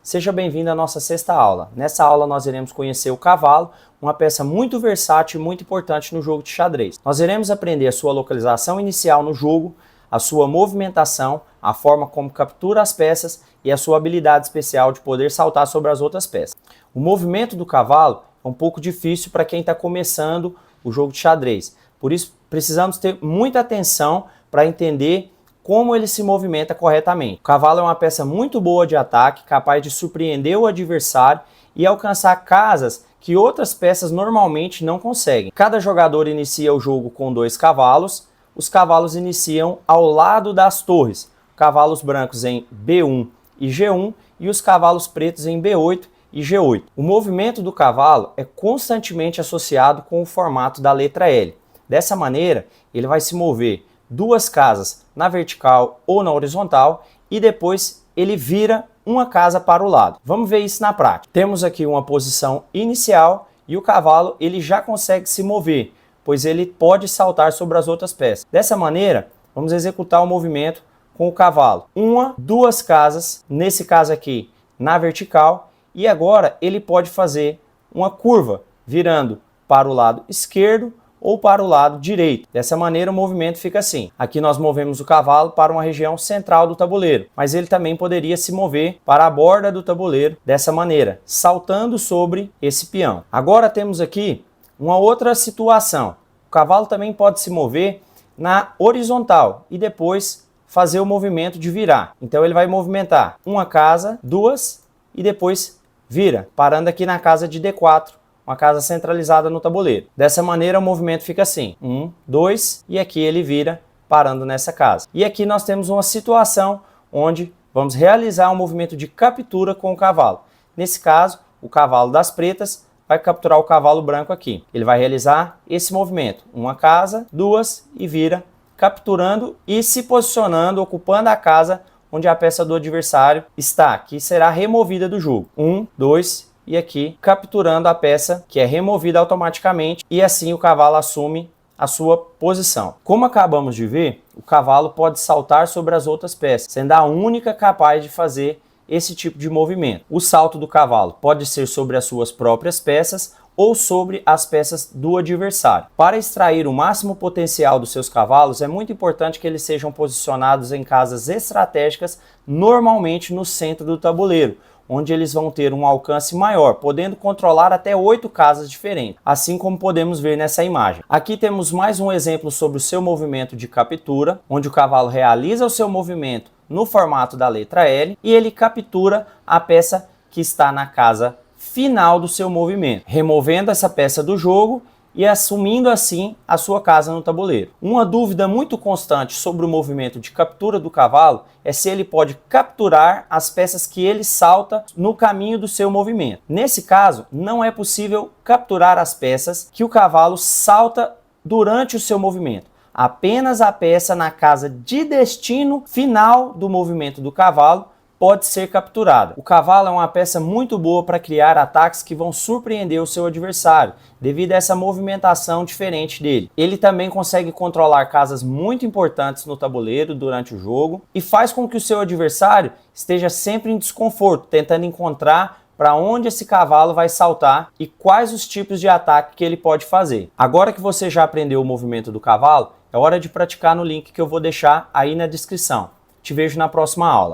Seja bem-vindo à nossa sexta aula. Nessa aula nós iremos conhecer o cavalo, uma peça muito versátil e muito importante no jogo de xadrez. Nós iremos aprender a sua localização inicial no jogo, a sua movimentação, a forma como captura as peças e a sua habilidade especial de poder saltar sobre as outras peças. O movimento do cavalo é um pouco difícil para quem está começando o jogo de xadrez. Por isso, precisamos ter muita atenção para entender como ele se movimenta corretamente. O cavalo é uma peça muito boa de ataque, capaz de surpreender o adversário e alcançar casas que outras peças normalmente não conseguem. Cada jogador inicia o jogo com 2 cavalos. Os cavalos iniciam ao lado das torres, cavalos brancos em B1 e G1 e os cavalos pretos em B8 e G8. O movimento do cavalo é constantemente associado com o formato da letra L. Dessa maneira, ele vai se mover 2 casas na vertical ou na horizontal e depois ele vira uma casa para o lado. Vamos ver isso na prática. Temos aqui uma posição inicial e o cavalo ele já consegue se mover, pois ele pode saltar sobre as outras peças. Dessa maneira, vamos executar o movimento com o cavalo. 1, 2 casas, nesse caso aqui, na vertical, e agora ele pode fazer uma curva, virando para o lado esquerdo ou para o lado direito. Dessa maneira o movimento fica assim. Aqui nós movemos o cavalo para uma região central do tabuleiro, mas ele também poderia se mover para a borda do tabuleiro dessa maneira, saltando sobre esse peão. Agora temos aqui uma outra situação. O cavalo também pode se mover na horizontal e depois fazer o movimento de virar. Então ele vai movimentar uma casa, 2 e depois vira, parando aqui na casa de D4. Uma casa centralizada no tabuleiro. Dessa maneira o movimento fica assim, 1, 2 e aqui ele vira parando nessa casa. E aqui nós temos uma situação onde vamos realizar um movimento de captura com o cavalo. Nesse caso, o cavalo das pretas vai capturar o cavalo branco aqui. Ele vai realizar esse movimento, uma casa, 2 e vira, capturando e se posicionando, ocupando a casa onde a peça do adversário está, que será removida do jogo. 1, 2 e aqui capturando a peça que é removida automaticamente e assim o cavalo assume a sua posição. Como acabamos de ver, o cavalo pode saltar sobre as outras peças, sendo a única capaz de fazer esse tipo de movimento. O salto do cavalo pode ser sobre as suas próprias peças ou sobre as peças do adversário. Para extrair o máximo potencial dos seus cavalos, é muito importante que eles sejam posicionados em casas estratégicas, normalmente no centro do tabuleiro, onde eles vão ter um alcance maior, podendo controlar até 8 casas diferentes, assim como podemos ver nessa imagem. Aqui temos mais um exemplo sobre o seu movimento de captura, onde o cavalo realiza o seu movimento no formato da letra L e ele captura a peça que está na casa final do seu movimento, removendo essa peça do jogo e assumindo assim a sua casa no tabuleiro. Uma dúvida muito constante sobre o movimento de captura do cavalo é se ele pode capturar as peças que ele salta no caminho do seu movimento. Nesse caso, não é possível capturar as peças que o cavalo salta durante o seu movimento. Apenas a peça na casa de destino final do movimento do cavalo pode ser capturada. O cavalo é uma peça muito boa para criar ataques que vão surpreender o seu adversário, devido a essa movimentação diferente dele. Ele também consegue controlar casas muito importantes no tabuleiro durante o jogo e faz com que o seu adversário esteja sempre em desconforto, tentando encontrar para onde esse cavalo vai saltar e quais os tipos de ataque que ele pode fazer. Agora que você já aprendeu o movimento do cavalo, é hora de praticar no link que eu vou deixar aí na descrição. Te vejo na próxima aula.